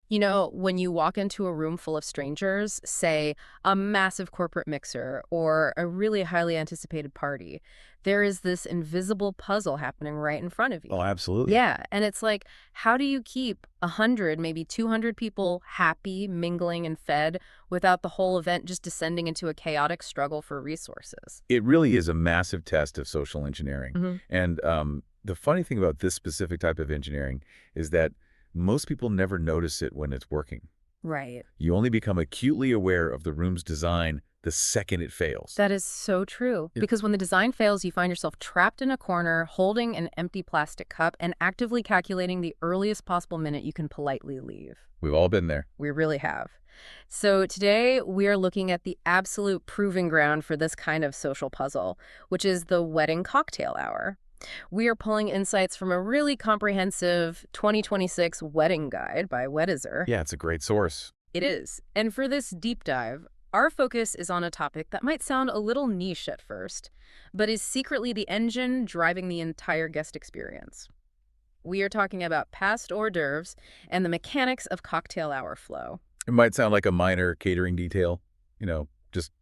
You know, when you walk into a room full of strangers, say a massive corporate mixer or a really highly anticipated party, there is this invisible puzzle happening right in front of you. Oh, absolutely. Yeah, and it's like, how do you keep 100, maybe 200 people happy, mingling, and fed without the whole event just descending into a chaotic struggle for resources? It really is a massive test of social engineering. Hmm. And the funny thing about this specific type of engineering is that most people never notice it when it's working. Right. You only become acutely aware of the room's design the second it fails. That is so true. Yep. Because when the design fails, you find yourself trapped in a corner, holding an empty plastic cup and actively calculating the earliest possible minute you can politely leave. We've all been there. We really have. So today we are looking at the absolute proving ground for this kind of social puzzle, which is the wedding cocktail hour. We are pulling insights from a really comprehensive 2026 wedding guide by Weddizer. Yeah, it's a great source. It is. And for this deep dive, our focus is on a topic that might sound a little niche at first, but is secretly the engine driving the entire guest experience. We are talking about past hors d'oeuvres and the mechanics of cocktail hour flow. It might sound like a minor catering detail, just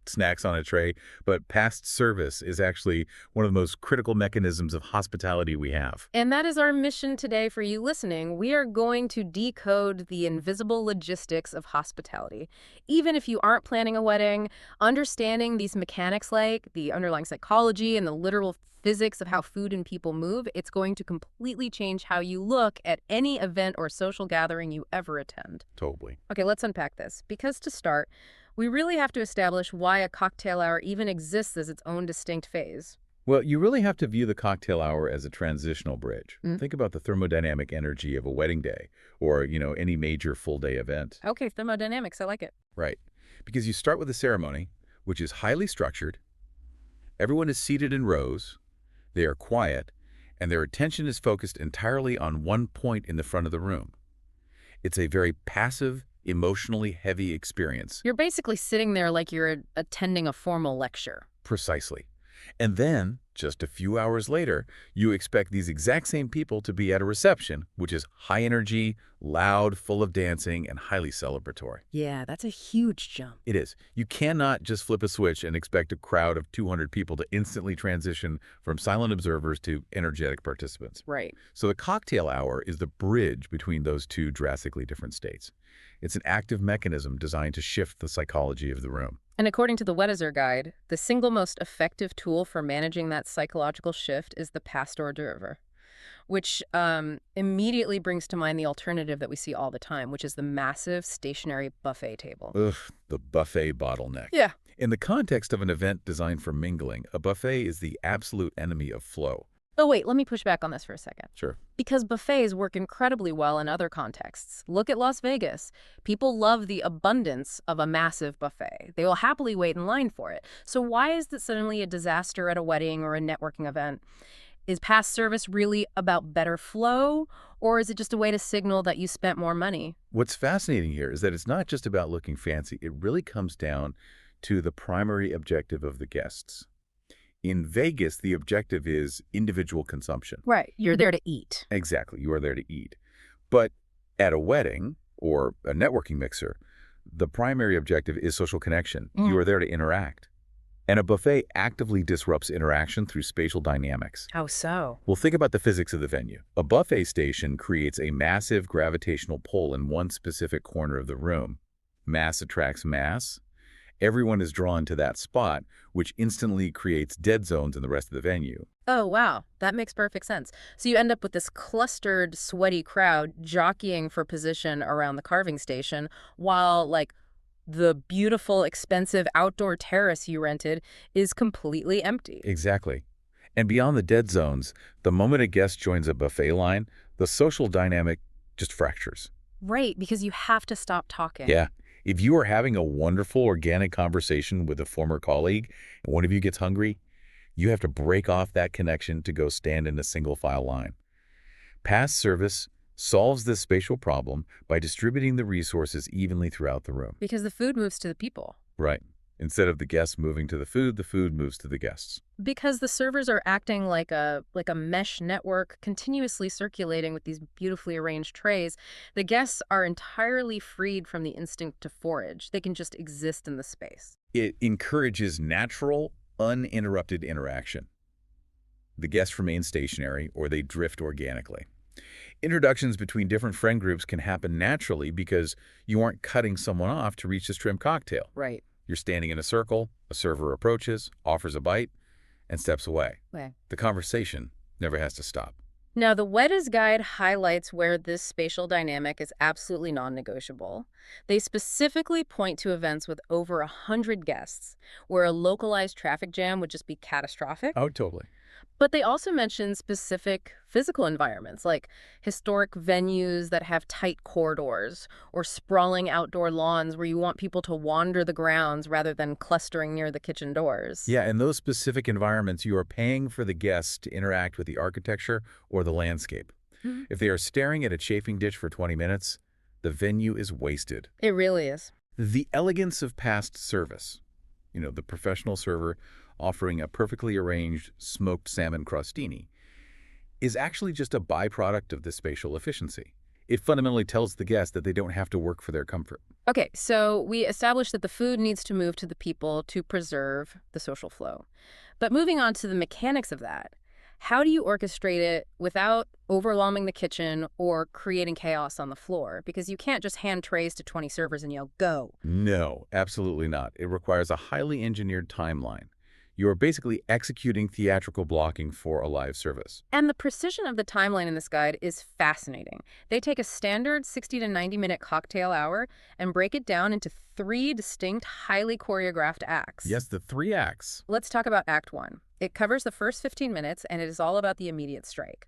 snacks on a tray, but past service is actually one of the most critical mechanisms of hospitality we have. And that is our mission today for you listening. We are going to decode the invisible logistics of hospitality. Even if you aren't planning a wedding, understanding these mechanics like the underlying psychology and the literal physics of how food and people move, it's going to completely change how you look at any event or social gathering you ever attend. Totally. Okay, let's unpack this. Because to start, we really have to establish why a cocktail hour even exists as its own distinct phase. Well, you really have to view the cocktail hour as a transitional bridge. Mm. Think about the thermodynamic energy of a wedding day or, any major full-day event. Okay, thermodynamics, I like it. Right. Because you start with a ceremony, which is highly structured. Everyone is seated in rows. They are quiet, and their attention is focused entirely on one point in the front of the room. It's a very passive, emotionally heavy experience. You're basically sitting there like you're attending a formal lecture. Precisely. And then, just a few hours later, you expect these exact same people to be at a reception, which is high energy, loud, full of dancing, and highly celebratory. Yeah, that's a huge jump. It is. You cannot just flip a switch and expect a crowd of 200 people to instantly transition from silent observers to energetic participants. Right. So the cocktail hour is the bridge between those two drastically different states. It's an active mechanism designed to shift the psychology of the room. And according to the Weddizer guide, the single most effective tool for managing that psychological shift is the past hors d'oeuvre, which immediately brings to mind the alternative that we see all the time, which is the massive stationary buffet table. Ugh, the buffet bottleneck. Yeah. In the context of an event designed for mingling, a buffet is the absolute enemy of flow. Oh, wait, let me push back on this for a second. Sure. Because buffets work incredibly well in other contexts. Look at Las Vegas. People love the abundance of a massive buffet. They will happily wait in line for it. So why is it suddenly a disaster at a wedding or a networking event? Is past service really about better flow, or is it just a way to signal that you spent more money? What's fascinating here is that it's not just about looking fancy. It really comes down to the primary objective of the guests. In Vegas, the objective is individual consumption. Right. You're there to eat. Exactly. You are there to eat. But at a wedding or a networking mixer, the primary objective is social connection. You are there to interact. And a buffet actively disrupts interaction through spatial dynamics. How so? Well, think about the physics of the venue. A buffet station creates a massive gravitational pull in one specific corner of the room. Mass attracts mass. Everyone is drawn to that spot, which instantly creates dead zones in the rest of the venue. Oh, wow. That makes perfect sense. So you end up with this clustered, sweaty crowd jockeying for position around the carving station, while, the beautiful, expensive outdoor terrace you rented is completely empty. Exactly. And beyond the dead zones, the moment a guest joins a buffet line, the social dynamic just fractures. Right, because you have to stop talking. Yeah. If you are having a wonderful organic conversation with a former colleague and one of you gets hungry, you have to break off that connection to go stand in a single file line. Past service solves this spatial problem by distributing the resources evenly throughout the room. Because the food moves to the people. Right. Instead of the guests moving to the food moves to the guests. Because the servers are acting like a mesh network, continuously circulating with these beautifully arranged trays, the guests are entirely freed from the instinct to forage. They can just exist in the space. It encourages natural, uninterrupted interaction. The guests remain stationary or they drift organically. Introductions between different friend groups can happen naturally because you aren't cutting someone off to reach this trim cocktail. Right. You're standing in a circle, a server approaches, offers a bite, and steps away. Okay. The conversation never has to stop. Now, the Weddizer guide highlights where this spatial dynamic is absolutely non-negotiable. They specifically point to events with over 100 guests, where a localized traffic jam would just be catastrophic. Oh, totally. But they also mention specific physical environments, like historic venues that have tight corridors, or sprawling outdoor lawns where you want people to wander the grounds rather than clustering near the kitchen doors. Yeah, in those specific environments, you are paying for the guests to interact with the architecture or the landscape. Mhm. If they are staring at a chafing dish for 20 minutes, the venue is wasted. It really is. The elegance of past service, the professional server offering a perfectly arranged smoked salmon crostini, is actually just a byproduct of this spatial efficiency. It fundamentally tells the guest that they don't have to work for their comfort. Okay, so we established that the food needs to move to the people to preserve the social flow. But moving on to the mechanics of that, how do you orchestrate it without overwhelming the kitchen or creating chaos on the floor? Because you can't just hand trays to 20 servers and yell, go. No, absolutely not. It requires a highly engineered timeline. You are basically executing theatrical blocking for a live service. And the precision of the timeline in this guide is fascinating. They take a standard 60 to 90-minute cocktail hour and break it down into 3 distinct, highly choreographed acts. Yes, the 3 acts. Let's talk about Act 1. It covers the first 15 minutes, and it is all about the immediate strike.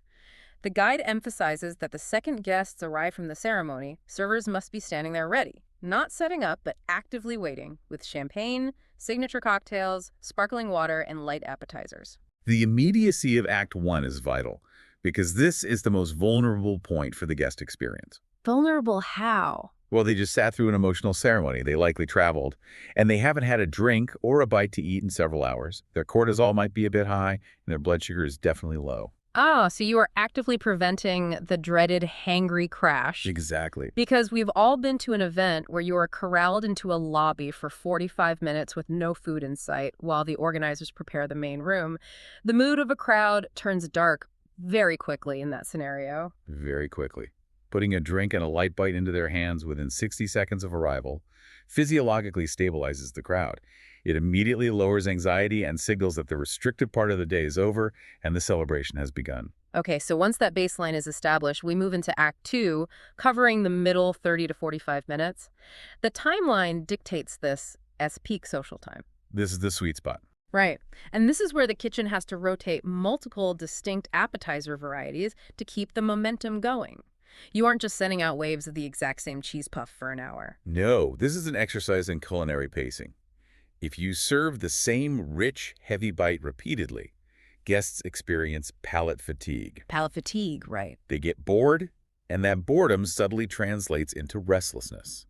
The guide emphasizes that the second guests arrive from the ceremony, servers must be standing there ready, not setting up, but actively waiting, with champagne, signature cocktails, sparkling water, and light appetizers. The immediacy of Act 1 is vital because this is the most vulnerable point for the guest experience. Vulnerable how? Well, they just sat through an emotional ceremony. They likely traveled, and they haven't had a drink or a bite to eat in several hours. Their cortisol might be a bit high, and their blood sugar is definitely low. Ah, so you are actively preventing the dreaded hangry crash. Exactly. Because we've all been to an event where you are corralled into a lobby for 45 minutes with no food in sight while the organizers prepare the main room. The mood of a crowd turns dark very quickly in that scenario. Very quickly. Putting a drink and a light bite into their hands within 60 seconds of arrival physiologically stabilizes the crowd. It immediately lowers anxiety and signals that the restricted part of the day is over and the celebration has begun. Okay, so once that baseline is established, we move into Act 2, covering the middle 30 to 45 minutes. The timeline dictates this as peak social time. This is the sweet spot. Right. And this is where the kitchen has to rotate multiple distinct appetizer varieties to keep the momentum going. You aren't just sending out waves of the exact same cheese puff for an hour. No, this is an exercise in culinary pacing. If you serve the same rich, heavy bite repeatedly, guests experience palate fatigue. Palate fatigue, right. They get bored, and that boredom subtly translates into restlessness.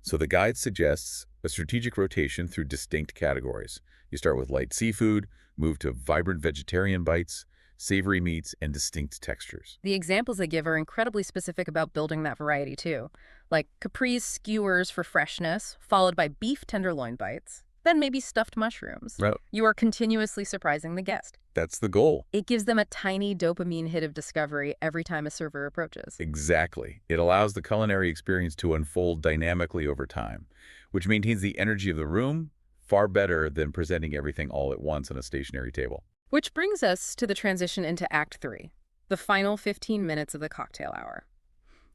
So the guide suggests a strategic rotation through distinct categories. You start with light seafood, move to vibrant vegetarian bites, savory meats, and distinct textures. The examples they give are incredibly specific about building that variety, too. Like caprese skewers for freshness, followed by beef tenderloin bites, then maybe stuffed mushrooms. Right. You are continuously surprising the guest. That's the goal. It gives them a tiny dopamine hit of discovery every time a server approaches. Exactly. It allows the culinary experience to unfold dynamically over time, which maintains the energy of the room far better than presenting everything all at once on a stationary table. Which brings us to the transition into Act 3, the final 15 minutes of the cocktail hour.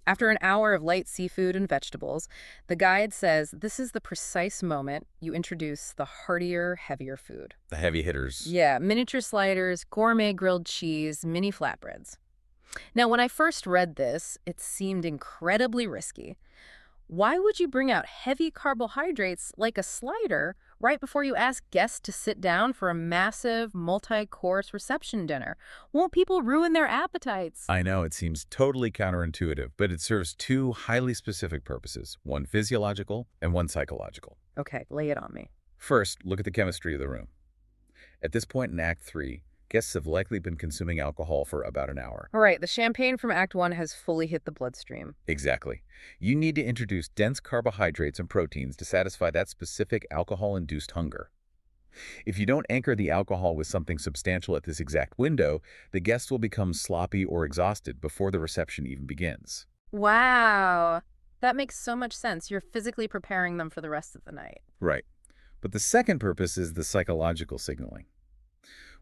After an hour of light seafood and vegetables, the guide says this is the precise moment you introduce the heartier, heavier food. The heavy hitters. Yeah, miniature sliders, gourmet grilled cheese, mini flatbreads. Now, when I first read this, it seemed incredibly risky. Why would you bring out heavy carbohydrates like a slider right before you ask guests to sit down for a massive, multi-course reception dinner? Won't people ruin their appetites? I know it seems totally counterintuitive, but it serves 2 highly specific purposes, one physiological and one psychological. Okay, lay it on me. First, look at the chemistry of the room. At this point in Act 3, guests have likely been consuming alcohol for about an hour. All right, the champagne from Act 1 has fully hit the bloodstream. Exactly. You need to introduce dense carbohydrates and proteins to satisfy that specific alcohol-induced hunger. If you don't anchor the alcohol with something substantial at this exact window, the guests will become sloppy or exhausted before the reception even begins. Wow. That makes so much sense. You're physically preparing them for the rest of the night. Right. But the second purpose is the psychological signaling.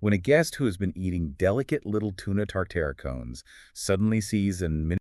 When a guest who has been eating delicate little tuna tartare cones suddenly sees an